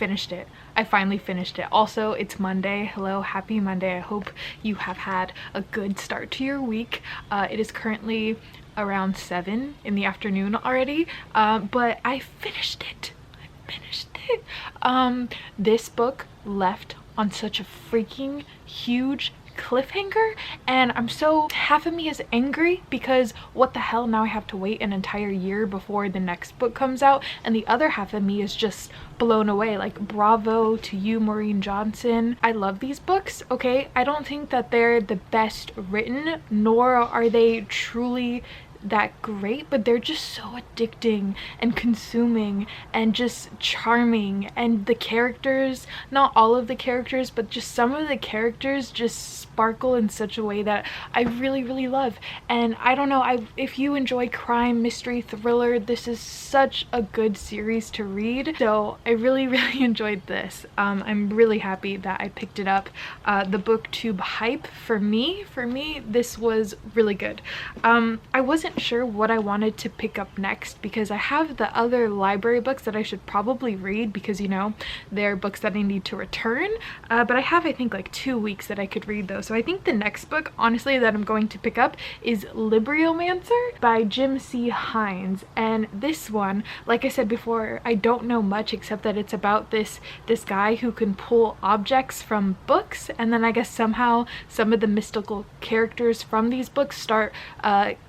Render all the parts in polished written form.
finished it. I finally finished it. Also, it's Monday. Hello, happy Monday. I hope you have had a good start to your week. It is currently around 7 in the afternoon already, but I finished it. This book left on such a freaking huge cliffhanger, and I'm so, half of me is angry because what the hell, now I have to wait an entire year before the next book comes out, and the other half of me is just blown away. Like, bravo to you, Maureen Johnson. I love these books, okay? I don't think that they're the best written, nor are they truly that great, but they're just so addicting and consuming and just charming, and the characters, not all of the characters, but just some of the characters just sparkle in such a way that I really love. And I don't know, if you enjoy crime, mystery, thriller, this is such a good series to read. So I really enjoyed this. I'm really happy that I picked it up. The booktube hype for me, this was really good. I wasn't sure what I wanted to pick up next because I have the other library books that I should probably read because, you know, they're books that I need to return, but I have, I think, like 2 weeks that I could read those. So I think the next book, honestly, that I'm going to pick up is Libriomancer by Jim C. Hines. And this one, like I said before, I don't know much except that it's about this guy who can pull objects from books, and then I guess somehow some of the mystical characters from these books start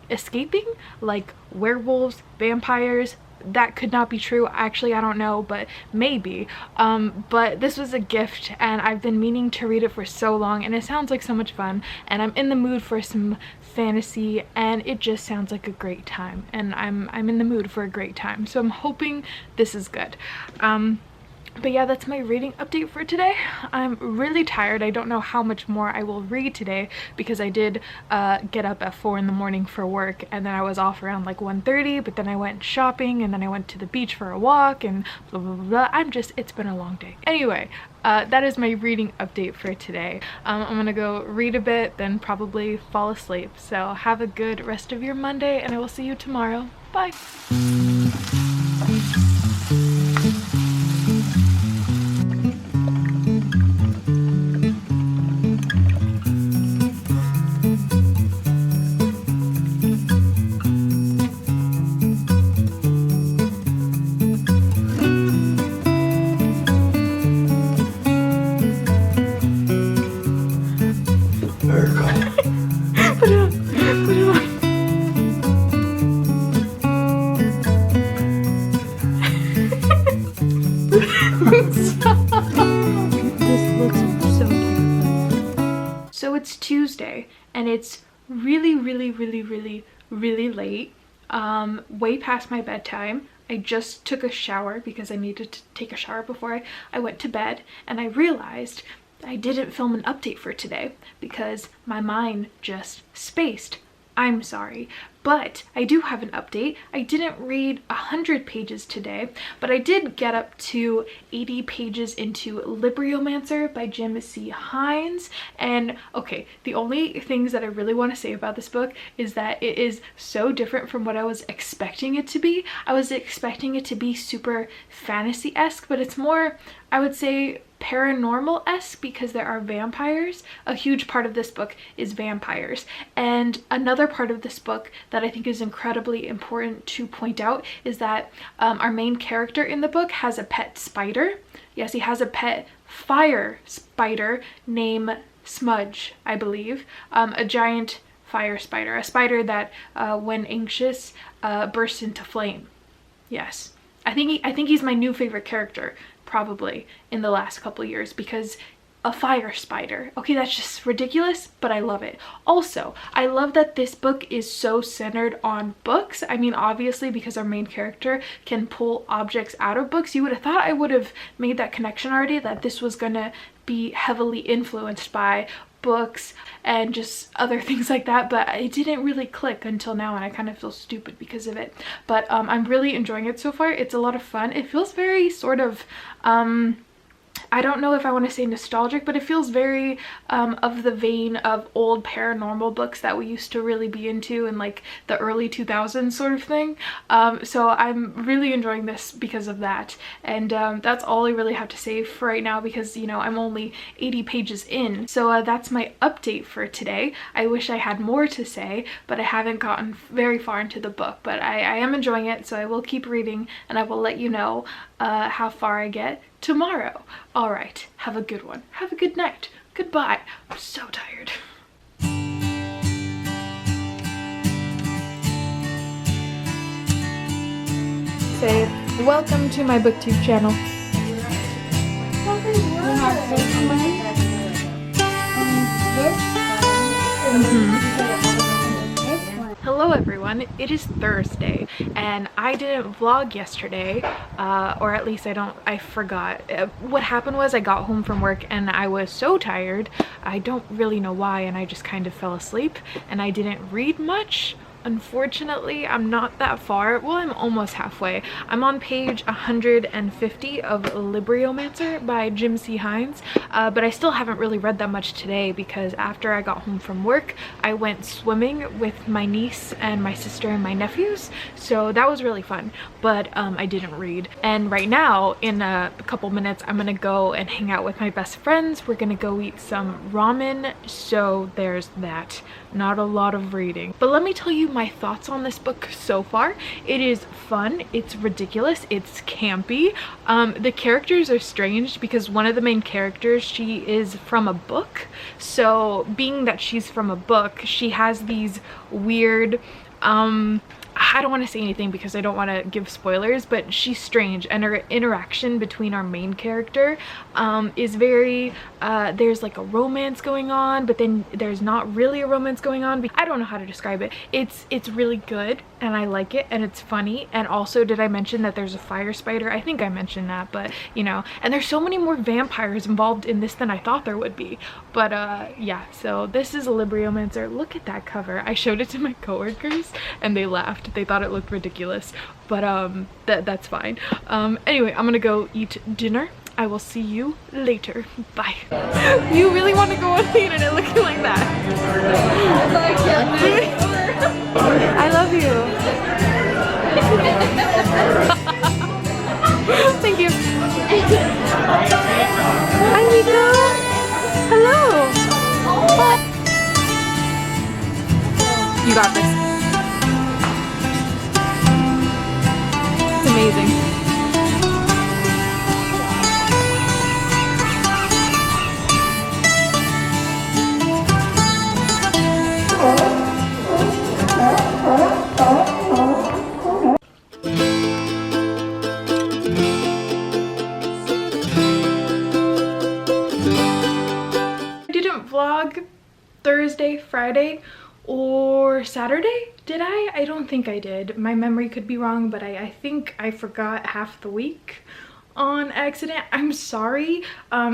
escaping, like werewolves, vampires. That could not be true, actually. I don't know, but maybe. But this was a gift, and I've been meaning to read it for so long, and it sounds like so much fun, and I'm in the mood for some fantasy, and it just sounds like a great time, and I'm in the mood for a great time, so I'm hoping this is good. But yeah, that's my reading update for today. I'm really tired. I don't know how much more I will read today because I did get up at 4 in the morning for work, and then I was off around like 1:30, but then I went shopping, and then I went to the beach for a walk, and blah blah blah. It's been a long day. Anyway, that is my reading update for today. I'm gonna go read a bit, then probably fall asleep. So have a good rest of your Monday, and I will see you tomorrow. Bye. So it's Tuesday, and it's really late, way past my bedtime. I just took a shower because I needed to take a shower before I went to bed, and I realized I didn't film an update for today because my mind just spaced. I'm sorry, but I do have an update. I didn't read 100 pages today, but I did get up to 80 pages into Libriomancer by Jim C. Hines. And okay, the only things that I really want to say about this book is that it is so different from what I was expecting it to be. I was expecting it to be super fantasy-esque, but it's more, I would say, paranormal-esque because there are vampires. A huge part of this book is vampires. And another part of this book that I think is incredibly important to point out is that our main character in the book has a pet spider. Yes, he has a pet fire spider named Smudge, I believe. A giant fire spider. A spider that, when anxious, bursts into flame. Yes. I think he's my new favorite character, probably, in the last couple years, because a fire spider. Okay, that's just ridiculous, but I love it. Also, I love that this book is so centered on books. I mean, obviously, because our main character can pull objects out of books, you would have thought I would have made that connection already, that this was gonna be heavily influenced by books and just other things like that, but it didn't really click until now, and I kind of feel stupid because of it. But I'm really enjoying it so far. It's a lot of fun. It feels very sort of I don't know if I want to say nostalgic, but it feels very of the vein of old paranormal books that we used to really be into in like the early 2000s sort of thing. So I'm really enjoying this because of that. And that's all I really have to say for right now because, you know, I'm only 80 pages in. So that's my update for today. I wish I had more to say, but I haven't gotten very far into the book. But I am enjoying it, so I will keep reading and I will let you know how far I get tomorrow. All right, have a good one. Have a good night. Goodbye. I'm so tired. Say, welcome to my booktube channel. Hello everyone, it is Thursday and I didn't vlog yesterday, or at least I forgot. What happened was I got home from work and I was so tired, I don't really know why, and I just kind of fell asleep and I didn't read much. Unfortunately, I'm not that far. Well, I'm almost halfway. I'm on page 150 of Libriomancer by Jim C. Hines, but I still haven't really read that much today because after I got home from work, I went swimming with my niece and my sister and my nephews, so that was really fun, but I didn't read. And right now, in a couple minutes, I'm gonna go and hang out with my best friends. We're gonna go eat some ramen, so there's that. Not a lot of reading. But let me tell you my thoughts on this book so far. It is fun, it's ridiculous, it's campy. The characters are strange because one of the main characters, she is from a book. So being that she's from a book, she has these weird, I don't want to say anything because I don't want to give spoilers, but she's strange, and her interaction between our main character is very, there's like a romance going on, but then there's not really a romance going on. I don't know how to describe it. It's really good and I like it and it's funny. And also, did I mention that there's a fire spider? I think I mentioned that, but you know, and there's so many more vampires involved in this than I thought there would be. But yeah, so this is a Libriomancer. Look at that cover. I showed it to my coworkers and they laughed. They thought it looked ridiculous, but that's fine. Anyway, I'm gonna go eat dinner. I will see you later. Bye. You really want to go on the internet looking like that? I love you. Thank you. Hi, Mika. Hello. You got this. It's amazing. Vlog Thursday, Friday, or Saturday? Did I? I don't think I did. My memory could be wrong, but I think I forgot half the week on accident. I'm sorry.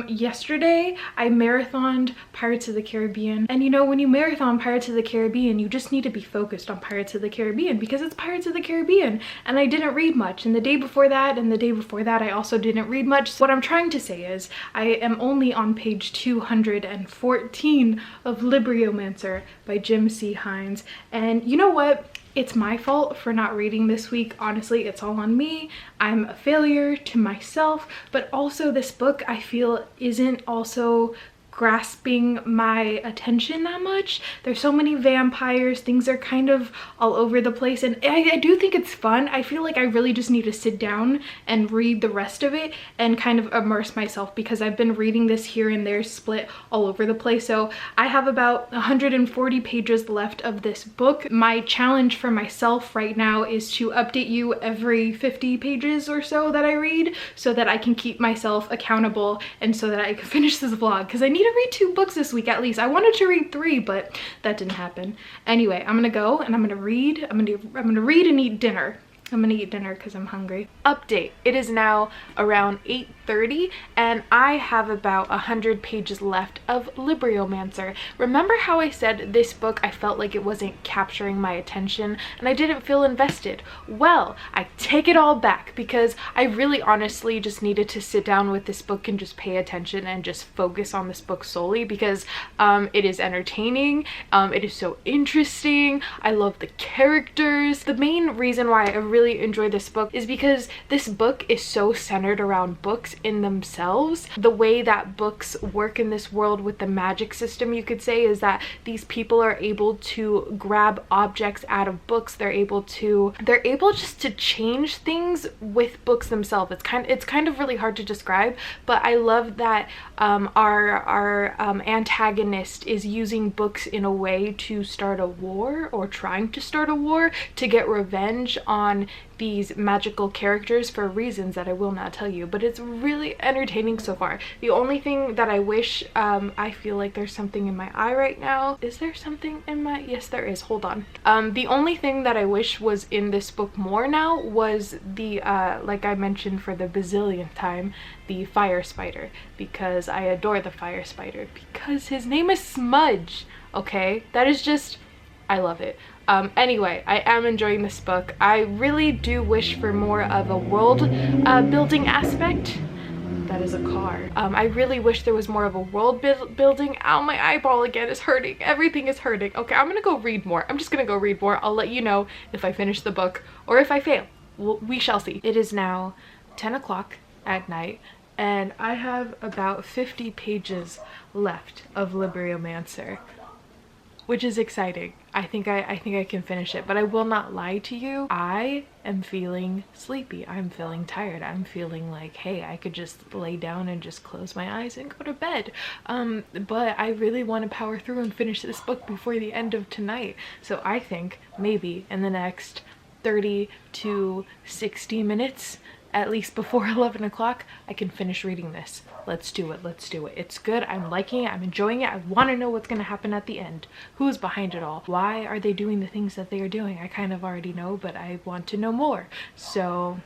Yesterday I marathoned Pirates of the Caribbean, and you know, when you marathon Pirates of the Caribbean, you just need to be focused on Pirates of the Caribbean because it's Pirates of the Caribbean, and I didn't read much. And the day before that and the day before that I also didn't read much. So what I'm trying to say is I am only on page 214 of Libriomancer by Jim C. Hines, and you know what? It's my fault for not reading this week. Honestly, it's all on me. I'm a failure to myself, but also this book I feel isn't also grasping my attention that much. There's so many vampires, things are kind of all over the place, and I do think it's fun. I feel like I really just need to sit down and read the rest of it and kind of immerse myself because I've been reading this here and there split all over the place. So I have about 140 pages left of this book. My challenge for myself right now is to update you every 50 pages or so that I read so that I can keep myself accountable and so that I can finish this vlog because I need to read 2 books this week at least. I wanted to read 3, but that didn't happen. Anyway, I'm gonna go and I'm gonna read. I'm gonna read and eat dinner. I'm gonna eat dinner because I'm hungry. Update. It is now around 8:30 and I have about 100 pages left of Libriomancer. Remember how I said this book, I felt like it wasn't capturing my attention and I didn't feel invested? Well, I take it all back because I really honestly just needed to sit down with this book and just pay attention and just focus on this book solely because it is entertaining, it is so interesting, I love the characters. The main reason why I really enjoy this book is because this book is so centered around books in themselves. The way that books work in this world with the magic system, you could say, is that these people are able to grab objects out of books. They're able just to change things with books themselves. It's kind of really hard to describe, but I love that our antagonist is using books in a way to start a war, or trying to start a war to get revenge on these magical characters for reasons that I will not tell you, but it's really entertaining so far. The only thing that I wish, I feel like there's something in my eye right now. Is there something in my, yes there is, hold on. The only thing that I wish was in this book more now was the, like I mentioned for the bazillionth time, the fire spider, because I adore the fire spider, because his name is Smudge, okay? That is just, I love it. Anyway, I am enjoying this book. I really do wish for more of a world building aspect. That is a car. I really wish there was more of a world building. Ow, my eyeball again is hurting. Everything is hurting. Okay, I'm gonna go read more. I'm just gonna go read more. I'll let you know if I finish the book or if I fail. We shall see. It is now 10 o'clock at night and I have about 50 pages left of Libriomancer, which is exciting. I think I can finish it, but I will not lie to you. I am feeling sleepy. I'm feeling tired. I'm feeling like, hey, I could just lay down and just close my eyes and go to bed. But I really want to power through and finish this book before the end of tonight. So I think maybe in the next 30 to 60 minutes, at least before 11 o'clock, I can finish reading this. Let's do it. Let's do it. It's good. I'm liking it. I'm enjoying it. I want to know what's going to happen at the end. Who's behind it all? Why are they doing the things that they are doing? I kind of already know, but I want to know more. So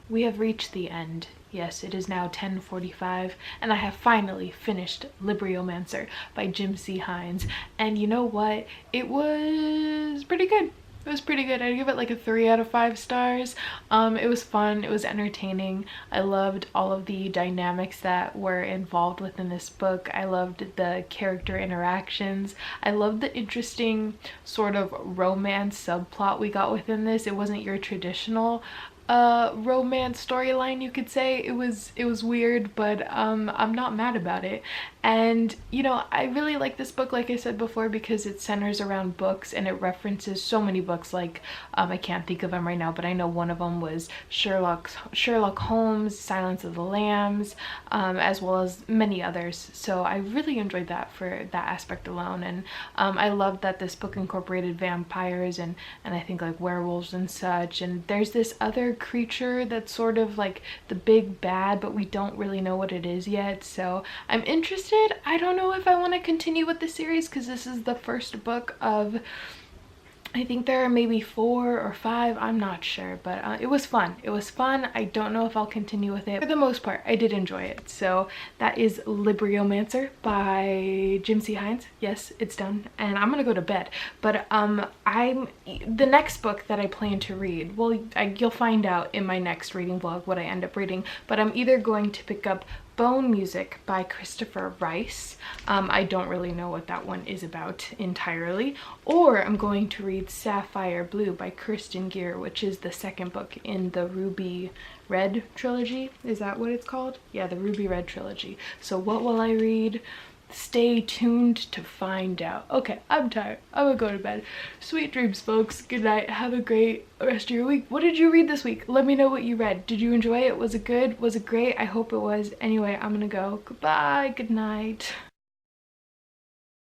we have reached the end. Yes, it is now 10:45 and I have finally finished Libriomancer by Jim C. Hines. And you know what? It was pretty good. It was pretty good. I'd give it like a 3 out of 5 stars. It was fun. It was entertaining. I loved all of the dynamics that were involved within this book. I loved the character interactions. I loved the interesting sort of romance subplot we got within this. It wasn't your traditional romance storyline, you could say. It was weird, but I'm not mad about it. And you know, I really like this book, like I said before, because it centers around books and it references so many books. Like I can't think of them right now, but I know one of them was Sherlock Holmes, Silence of the Lambs, as well as many others. So I really enjoyed that for that aspect alone. And I love that this book incorporated vampires and I think like werewolves and such. And there's this other creature that's sort of like the big bad, but we don't really know what it is yet. So I'm interested. I don't know if I want to continue with the series because this is the first book of, I think there are maybe 4 or 5, I'm not sure, but it was fun. It was fun. I don't know if I'll continue with it. For the most part, I did enjoy it. So that is Libriomancer by Jim C. Hines. Yes, it's done, and I'm gonna go to bed. But the next book that I plan to read, well, you'll find out in my next reading vlog what I end up reading, but I'm either going to pick up Bone Music by Christopher Rice. I don't really know what that one is about entirely. Or I'm going to read Sapphire Blue by Kirsten Gear, which is the second book in the Ruby Red trilogy. Is that what it's called? Yeah, the Ruby Red trilogy. So what will I read? Stay tuned to find out. Okay, I'm tired. I'm gonna go to bed. Sweet dreams, folks. Good night. Have a great rest of your week. What did you read this week? Let me know what you read. Did you enjoy it? Was it good? Was it great? I hope it was. Anyway, I'm gonna go. Goodbye. Good night.